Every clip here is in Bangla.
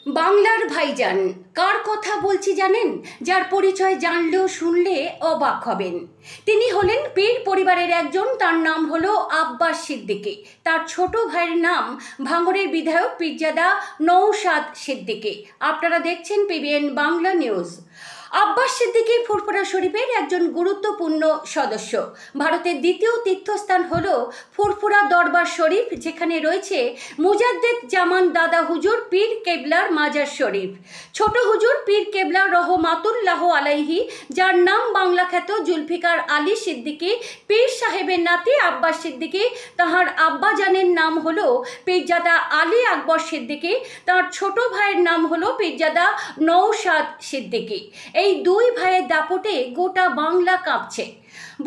বাংলার ভাইজান কার কথা বলছি জানেন? যার পরিচয় জানলেও শুনলে অবাক হবেন। তিনি হলেন পীর পরিবারের একজন। তার নাম হলো আব্বাস সিদ্দিকী। তার ছোট ভাইয়ের নাম ভাঙড়ের বিধায়ক পীরজাদা নওশাদ সিদ্দিকী। আপনারা দেখছেন পিবিএন বাংলা নিউজ। আব্বাস সিদ্দিকী ফুরফুরা শরীফের একজন গুরুত্বপূর্ণ সদস্য। ভারতের দ্বিতীয় তীর্থস্থান হল ফুরফুরা দরবার শরীফ, যেখানে রয়েছে মুজাদ্দেদ জামান দাদা হুজুর পীর কেবলার মাজার শরীফ। ছোট হুজুর পীর কেবলা রহমাতুল্লাহ আলাইহি, যার নাম বাংলা খ্যাত জুলফিকার আলী সিদ্দিকী, পীর সাহেবের নাতি আব্বাস সিদ্দিকী। তাহার আব্বাজানের নাম হলো পীরজাদা আলী আকবর সিদ্দিকী। তার ছোট ভাইয়ের নাম হলো পীরজাদা নওশাদ সিদ্দিকী। এই দুই ভাইয়ের দাপটে গোটা বাংলা কাঁপছে।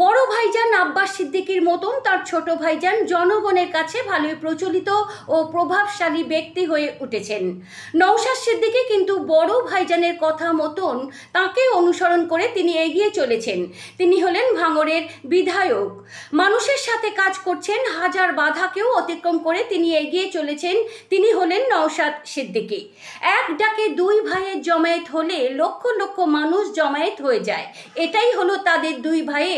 বড় ভাইজান আব্বাস সিদ্দিকীর মতন তার ছোট ভাইজান জনগণের কাছে ভালোই প্রচলিত ও প্রভাবশালী ব্যক্তি হয়ে উঠেছেন। নওশাদ সিদ্দিকী কিন্তু বড় ভাইজানের কথা মতন তাকে অনুসরণ করে তিনি এগিয়ে চলেছেন। তিনি হলেন ভাঙড়ের বিধায়ক। মানুষের সাথে কাজ করছেন, হাজার বাধাকেও অতিক্রম করে তিনি এগিয়ে চলেছেন। তিনি হলেন নওশাদ সিদ্দিকী। এক ডাকে দুই ভাইয়ের জমায়েত হলে লক্ষ লক্ষ মানুষ জমায়েত হয়ে যায়। এটাই হলো তাদের দুই ভাইয়ের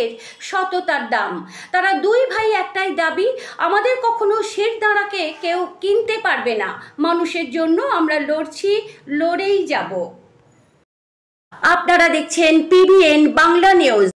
সততার দাম। তারা দুই ভাই একটাই দাবি, আমাদের কখনো শের দাঁড়াকে কেউ কিনতে পারবে না। মানুষের জন্য আমরা লড়ছি, লড়েই যাব। আপনারা দেখছেন পিবিএন বাংলা নিউজ।